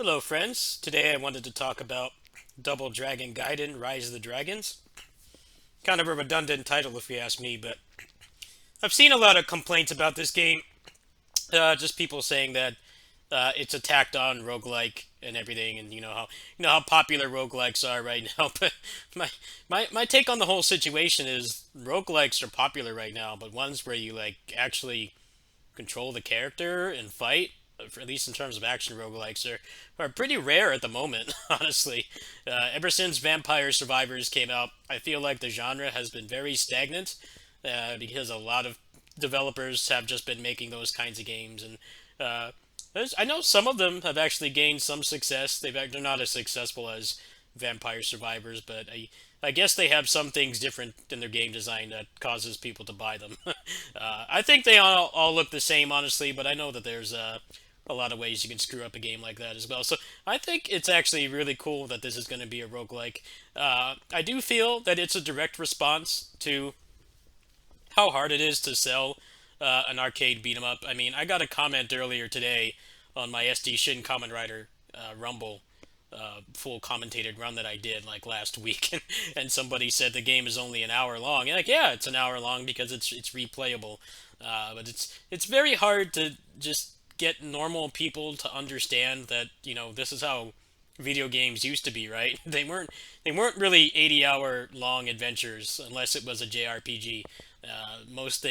Hello, friends. Today I wanted to talk about Double Dragon Gaiden Rise of the Dragons. Kind of a redundant title if you ask me, but I've seen a lot of complaints about this game. Just people saying that it's attacked on roguelike and everything, and you know how popular roguelikes are right now. But my take on the whole situation is roguelikes are popular right now, but ones where you like actually control the character and fight, at least in terms of action roguelikes, are pretty rare at the moment, honestly. Ever since Vampire Survivors came out, I feel like the genre has been very stagnant because a lot of developers have just been making those kinds of games. And uh, I know some of them have actually gained some success. They're not as successful as Vampire Survivors, but I guess they have some things different in their game design that causes people to buy them. I think they all look the same, honestly, but I know that there's a lot of ways you can screw up a game like that as well. So I think it's actually really cool that this is going to be a roguelike. I do feel that it's a direct response to how hard it is to sell an arcade beat 'em up. I mean, I got a comment earlier today on my SD Shin Kamen Rider Rumble full commentated run that I did like last week, and somebody said the game is only an hour long. And like, yeah, it's an hour long because it's replayable, but it's very hard to just get normal people to understand that this is how video games used to be, right? They weren't really 80-hour long adventures unless it was a JRPG. Most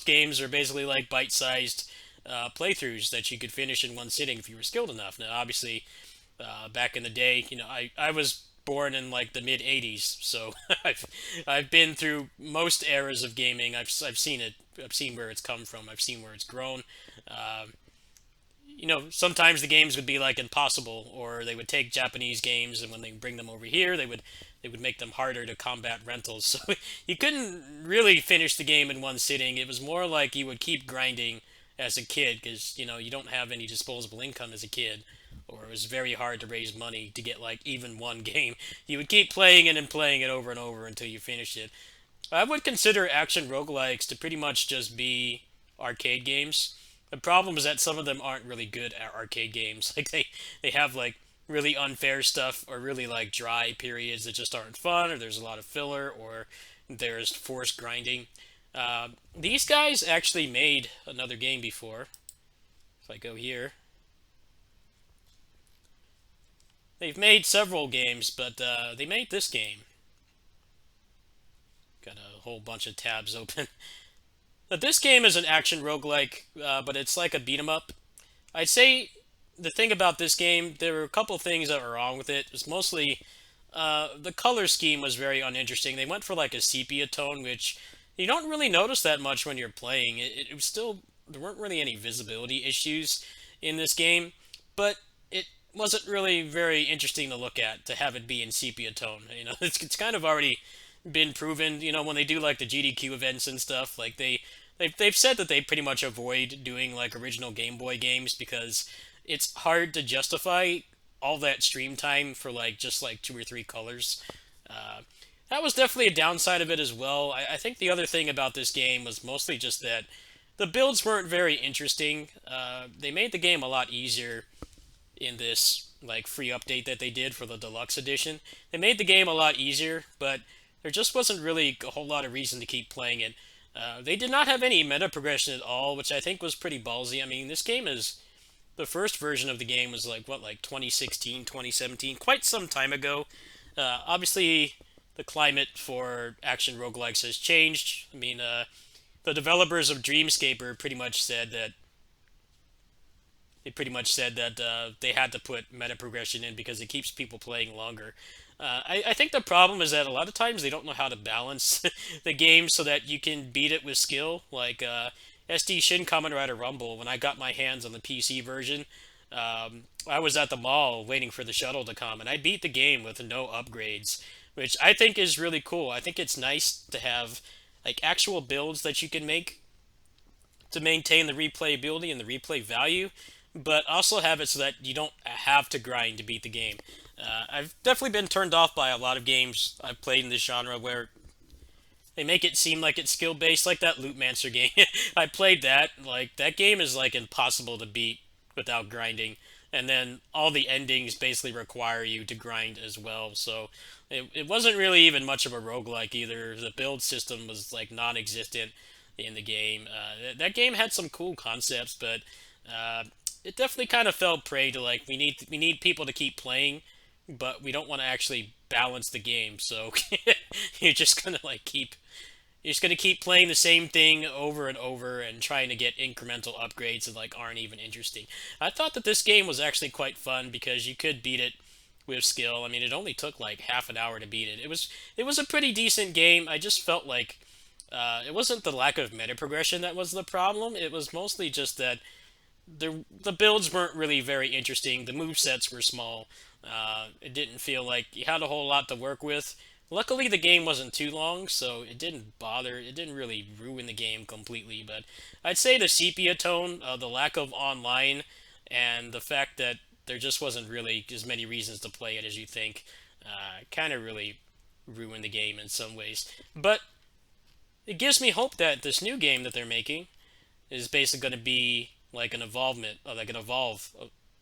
games are basically like bite-sized playthroughs that you could finish in one sitting if you were skilled enough. Now, obviously, back in the day, I was born in like the mid '80s, so I've been through most eras of gaming. I've seen it. I've seen where it's come from. I've seen where it's grown. Um, Sometimes the games would be like impossible, or they would take Japanese games, and when they bring them over here, they would make them harder to combat rentals. So you couldn't really finish the game in one sitting. It was more like you would keep grinding as a kid because you don't have any disposable income as a kid, or it was very hard to raise money to get like even one game. You would keep playing it and playing it over and over until you finished it. I would consider action roguelikes to pretty much just be arcade games. The problem is that some of them aren't really good at arcade games. Like they have like really unfair stuff or really like dry periods that just aren't fun, or there's a lot of filler, or there's forced grinding. These guys actually made another game before. If I go here, they've made several games, but they made this game. Got a whole bunch of tabs open. But this game is an action roguelike, but it's like a beat 'em up. I'd say the thing about this game, there were a couple things that were wrong with it. It was mostly the color scheme was very uninteresting. They went for like a sepia tone, which you don't really notice that much when you're playing. It was still there weren't really any visibility issues in this game, but it wasn't really very interesting to look at to have it be in sepia tone. It's kind of already been proven. When they do like the GDQ events and stuff, like they've said that they pretty much avoid doing like original Game Boy games because it's hard to justify all that stream time for like just like two or three colors. Uh, that was definitely a downside of it as well. I think the other thing about this game was mostly just that the builds weren't very interesting. They made the game a lot easier in this like free update that they did for the deluxe edition. They made the game a lot easier, but there just wasn't really a whole lot of reason to keep playing it. They did not have any meta progression at all, which I think was pretty ballsy. I mean, this game is the first version of the game was like what, like 2016, 2017, quite some time ago. Obviously, the climate for action roguelikes has changed. I mean, the developers of Dreamscaper pretty much said that they had to put meta progression in because it keeps people playing longer. I think the problem is that a lot of times they don't know how to balance the game so that you can beat it with skill. Like SD Shin Kamen Rider Rumble, when I got my hands on the PC version, I was at the mall waiting for the shuttle to come, and I beat the game with no upgrades, which I think is really cool. I think it's nice to have like actual builds that you can make to maintain the replayability and the replay value, but also have it so that you don't have to grind to beat the game. I've definitely been turned off by a lot of games I've played in this genre where they make it seem like it's skill based, like that Lootmancer game. I played that. Like that game is like impossible to beat without grinding. And then all the endings basically require you to grind as well. So it wasn't really even much of a roguelike either. The build system was like non-existent in the game. That game had some cool concepts, but uh, it definitely kind of fell prey to like we need people to keep playing, but we don't want to actually balance the game. So you're just gonna like keep you're just gonna keep playing the same thing over and over and trying to get incremental upgrades that like aren't even interesting. I thought that this game was actually quite fun because you could beat it with skill. I mean, it only took like half an hour to beat it. It was a pretty decent game. I just felt like it wasn't the lack of meta progression that was the problem. It was mostly just that the builds weren't really very interesting. The move sets were small. It didn't feel like you had a whole lot to work with. Luckily, the game wasn't too long, so it didn't bother. It didn't really ruin the game completely. But I'd say the sepia tone, the lack of online, and the fact that there just wasn't really as many reasons to play it as you think, kind of really ruined the game in some ways. But it gives me hope that this new game that they're making is basically going to be like an evolvement, or like an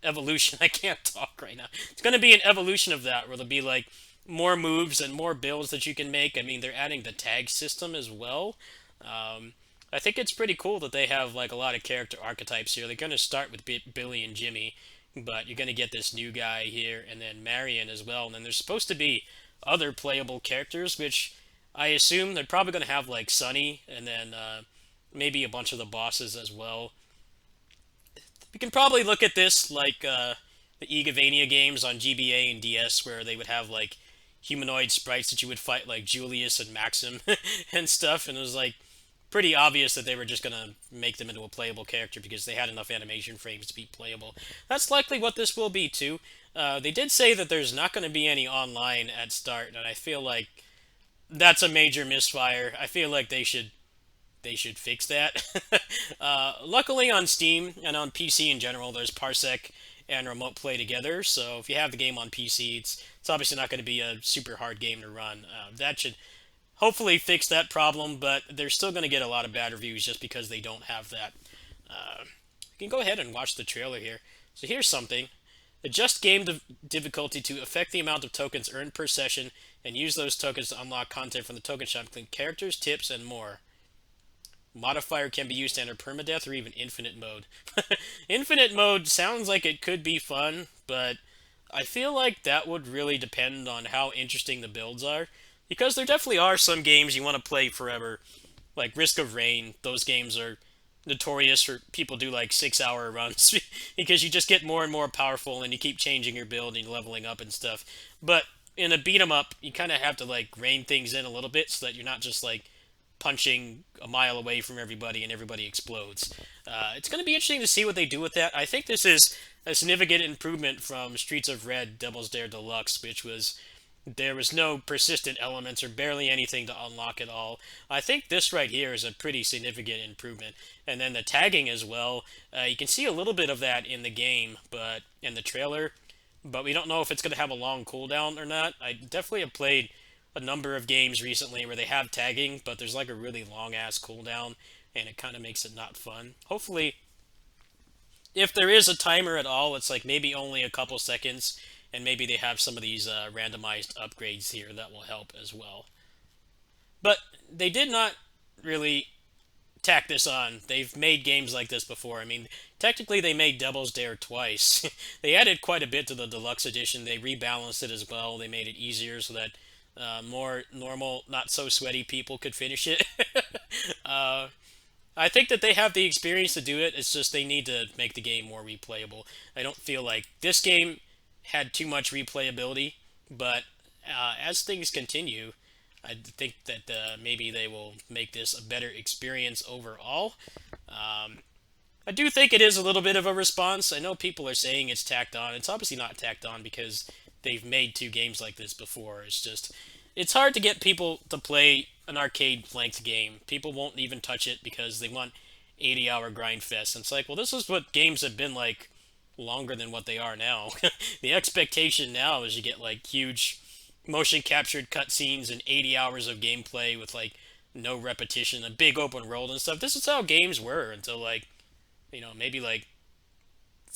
evolution. I can't talk right now. It's going to be an evolution of that, where there'll be like more moves and more builds that you can make. I mean, they're adding the tag system as well. I think it's pretty cool that they have like a lot of character archetypes here. They're going to start with Billy and Jimmy, but you're going to get this new guy here, and then Marion as well. And then there's supposed to be other playable characters, which I assume they're probably going to have like Sunny, and then maybe a bunch of the bosses as well. You can probably look at this like the Egavania games on GBA and DS, where they would have like humanoid sprites that you would fight, like Julius and Maxim and stuff, and it was like pretty obvious that they were just gonna make them into a playable character because they had enough animation frames to be playable. That's likely what this will be too. They did say that there's not going to be any online at start, and I feel like that's a major misfire. I feel like they should fix that. Luckily, on Steam and on PC in general, there's Parsec and Remote Play together. So if you have the game on PC, it's obviously not going to be a super hard game to run. That should hopefully fix that problem, but they're still going to get a lot of bad reviews just because they don't have that. You can go ahead and watch the trailer here. So here's something. Adjust game difficulty to affect the amount of tokens earned per session, and use those tokens to unlock content from the token shop, including characters, tips, and more. Modifier can be used to enter permadeath or even infinite mode. Infinite mode sounds like it could be fun, but I feel like that would really depend on how interesting the builds are. Because there definitely are some games you want to play forever, like Risk of Rain. Those games are notorious for people do like 6 hour runs because you just get more and more powerful and you keep changing your build and leveling up and stuff. But in a beat 'em up, you kind of have to like rein things in a little bit so that you're not just like punching a mile away from everybody and everybody explodes. It's going to be interesting to see what they do with that. I think this is a significant improvement from Streets of Red Devil's Dare Deluxe, which was there was no persistent elements or barely anything to unlock at all. I think this right here is a pretty significant improvement. And then the tagging as well. You can see a little bit of that in the game, but in the trailer, but we don't know if it's going to have a long cooldown or not. I definitely have played a number of games recently where they have tagging, but there's like a really long ass cooldown, and it kind of makes it not fun. Hopefully, if there is a timer at all, it's like maybe only a couple seconds, and maybe they have some of these randomized upgrades here that will help as well. But they did not really tack this on. They've made games like this before. I mean, technically they made Devil's Dare twice. They added quite a bit to the deluxe edition. They rebalanced it as well. They made it easier so that more normal, not so sweaty people could finish it. uh, I think that they have the experience to do it. It's just they need to make the game more replayable. I don't feel like this game had too much replayability, but as things continue, I think that maybe they will make this a better experience overall. I do think it is a little bit of a response. I know people are saying it's tacked on. It's obviously not tacked on because they've made two games like this before. It's just, it's hard to get people to play an arcade flanked game. People won't even touch it because they want 80-hour grind fest. And it's like, well, this is what games have been like longer than what they are now. The expectation now is you get like huge motion captured cutscenes and 80 hours of gameplay with like no repetition, a big open world and stuff. This is how games were until like, maybe like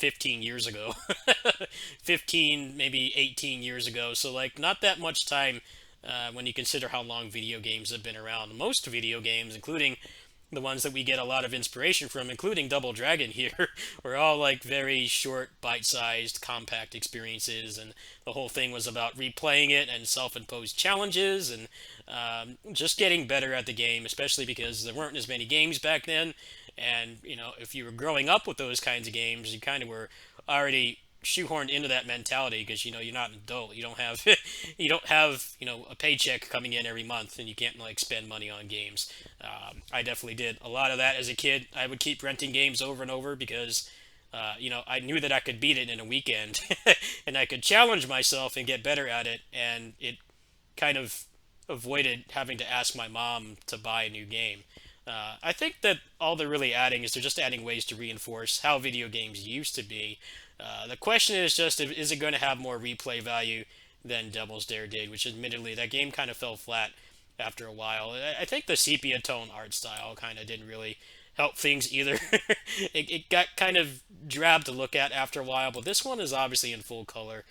15 years ago. 15, maybe 18 years ago. So, like, not that much time when you consider how long video games have been around. Most video games, including the ones that we get a lot of inspiration from, including Double Dragon here, were all like very short, bite-sized, compact experiences, and the whole thing was about replaying it and self-imposed challenges and just getting better at the game, especially because there weren't as many games back then. And, you know, if you were growing up with those kinds of games, you kind of were already shoehorned into that mentality because, you know, you're not an adult. You don't have you don't have, you know, a paycheck coming in every month, and you can't like spend money on games. I definitely did a lot of that as a kid. I would keep renting games over and over because you know, I knew that I could beat it in a weekend and I could challenge myself and get better at it, and it kind of avoided having to ask my mom to buy a new game. I think that all they're really adding is they're just adding ways to reinforce how video games used to be. The question is just, is it going to have more replay value than Devil's Dare did, which admittedly, that game kind of fell flat after a while. I think the sepia tone art style kind of didn't really help things either. It got kind of drab to look at after a while, but this one is obviously in full color.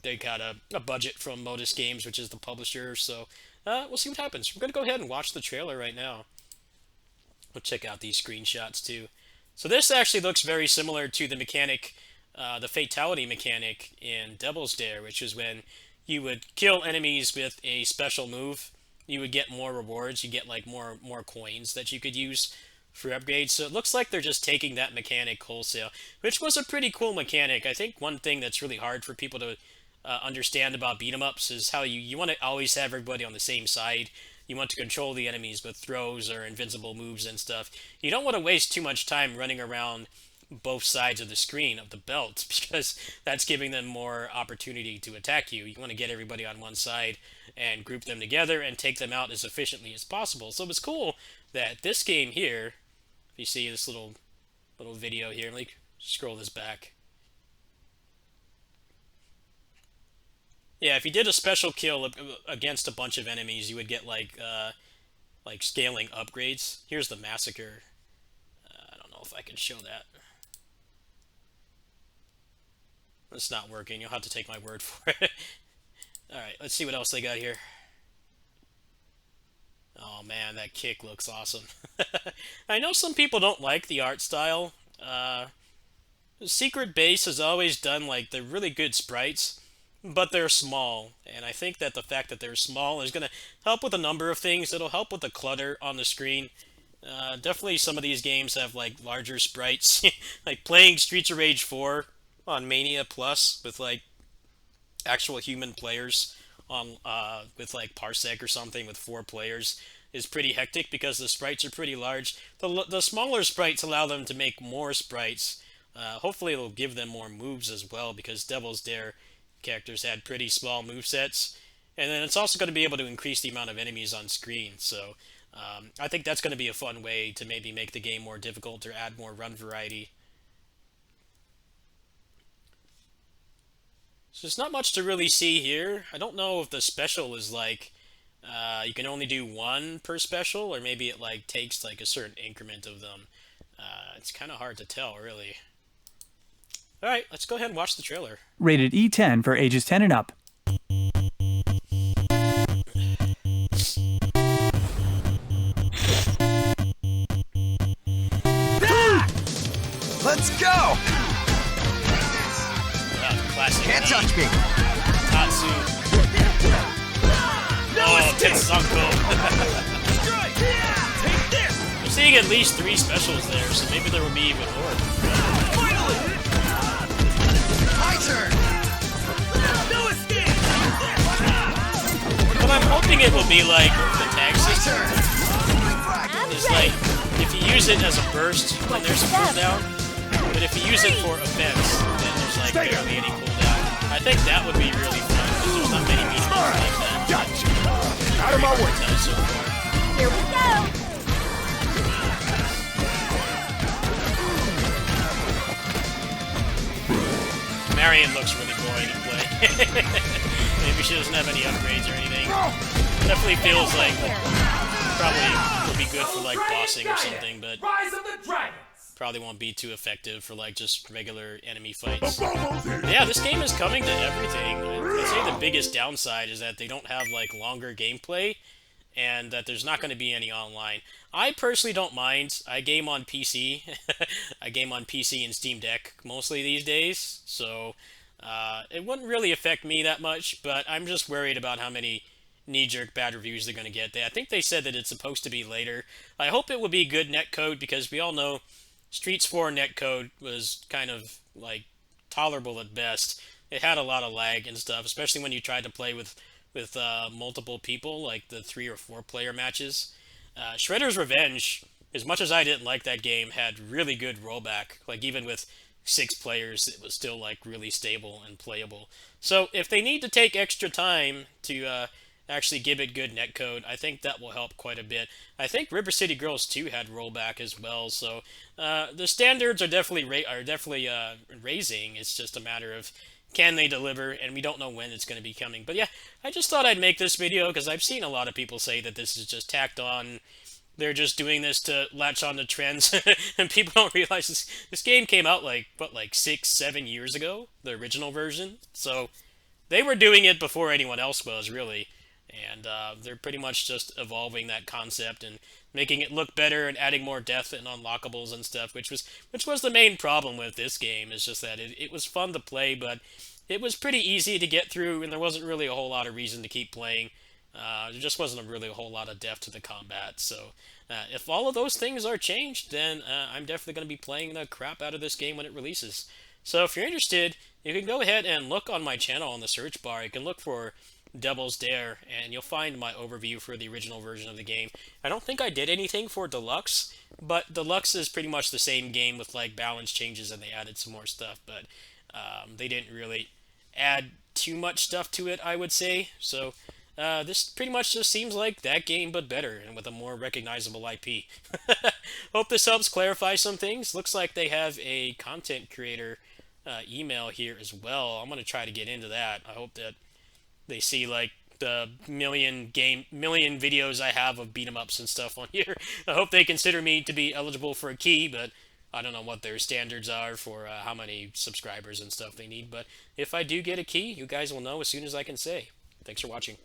They got a budget from Modus Games, which is the publisher, so we'll see what happens. We're going to go ahead and watch the trailer right now. We'll check out these screenshots too. So this actually looks very similar to the mechanic, the fatality mechanic in Devil's Dare, which is when you would kill enemies with a special move, you would get more rewards. You get like more coins that you could use for upgrades. So it looks like they're just taking that mechanic wholesale, which was a pretty cool mechanic. I think one thing that's really hard for people to understand about beat 'em ups is how you want to always have everybody on the same side. You want to control the enemies with throws or invincible moves and stuff. You don't want to waste too much time running around both sides of the screen of the belt because that's giving them more opportunity to attack you. You want to get everybody on one side and group them together and take them out as efficiently as possible. So it's cool that this game here, if you see this little video here, let me scroll this back. Yeah, if you did a special kill against a bunch of enemies, you would get like scaling upgrades. Here's the massacre. I don't know if I can show that. It's not working. You'll have to take my word for it. Alright, let's see what else they got here. Oh man, that kick looks awesome. I know some people don't like the art style. Secret Base has always done like the really good sprites, but they're small, and I think that the fact that they're small is going to help with a number of things. It'll help with the clutter on the screen. Definitely some of these games have like larger sprites. Like playing Streets of Rage 4 on Mania Plus with like actual human players on with like Parsec or something with 4 players is pretty hectic because the sprites are pretty large. The smaller sprites allow them to make more sprites. Hopefully it'll give them more moves as well, because Devil's Dare characters had pretty small movesets. And then it's also going to be able to increase the amount of enemies on screen. So I think that's going to be a fun way to maybe make the game more difficult or add more run variety. So there's not much to really see here. I don't know if the special is like you can only do 1 per special, or maybe it like takes like a certain increment of them. It's kind of hard to tell, really. Alright, let's go ahead and watch the trailer. Rated E10 for ages 10 and up. Let's go! Classic. Can't touch me! Tatsu. Oh, Tetsunko. I'm seeing at least 3 specials there, so maybe there will be even more. Finally! My turn! No escape! But I'm hoping it will be like the tag system. It's like, if you use it as a burst, then there's a cooldown. But if you use it for events, then there's like barely any cooldown. I think that would be really fun, because there's not many meetings like that. Gotcha. Out of my way! So far. Here we go! Marion looks really boring to play. Maybe she doesn't have any upgrades or anything. Definitely feels like probably would be good for like bossing or something, but probably won't be too effective for like just regular enemy fights. Yeah, this game is coming to everything. I'd say the biggest downside is that they don't have like longer gameplay, and that there's not going to be any online. I personally don't mind. I game on PC. I game on PC and Steam Deck mostly these days, so it wouldn't really affect me that much, but I'm just worried about how many knee-jerk bad reviews they're going to get. I think they said that it's supposed to be later. I hope it will be good netcode, because we all know Streets 4 netcode was kind of, like, tolerable at best. It had a lot of lag and stuff, especially when you tried to play with multiple people, like the 3 or 4 player matches. Shredder's Revenge, as much as I didn't like that game, had really good rollback. Like, even with 6 players, it was still, like, really stable and playable. So, if they need to take extra time to actually give it good netcode, I think that will help quite a bit. I think River City Girls 2 had rollback as well, so the standards are definitely raising. It's just a matter of can they deliver, and we don't know when it's going to be coming. But yeah, I just thought I'd make this video because I've seen a lot of people say that this is just tacked on. They're just doing this to latch on to trends, and people don't realize this game came out like 6-7 years ago, the original version. So they were doing it before anyone else was, really. And they're pretty much just evolving that concept and making it look better and adding more depth and unlockables and stuff, which was the main problem with this game. Is just that it was fun to play, but it was pretty easy to get through, and there wasn't really a whole lot of reason to keep playing. There just wasn't really a whole lot of depth to the combat. So if all of those things are changed, then I'm definitely going to be playing the crap out of this game when it releases. So if you're interested, you can go ahead and look on my channel on the search bar. You can look for Devil's Dare, and you'll find my overview for the original version of the game. I don't think I did anything for Deluxe, but Deluxe is pretty much the same game with like balance changes, and they added some more stuff, but they didn't really add too much stuff to it, I would say. So this pretty much just seems like that game, but better, and with a more recognizable IP. Hope this helps clarify some things. Looks like they have a content creator email here as well. I'm going to try to get into that. I hope that they see like the million videos I have of beat 'em ups and stuff on here. I hope they consider me to be eligible for a key, but I don't know what their standards are for how many subscribers and stuff they need. But if I do get a key, you guys will know as soon as I can say. Thanks for watching.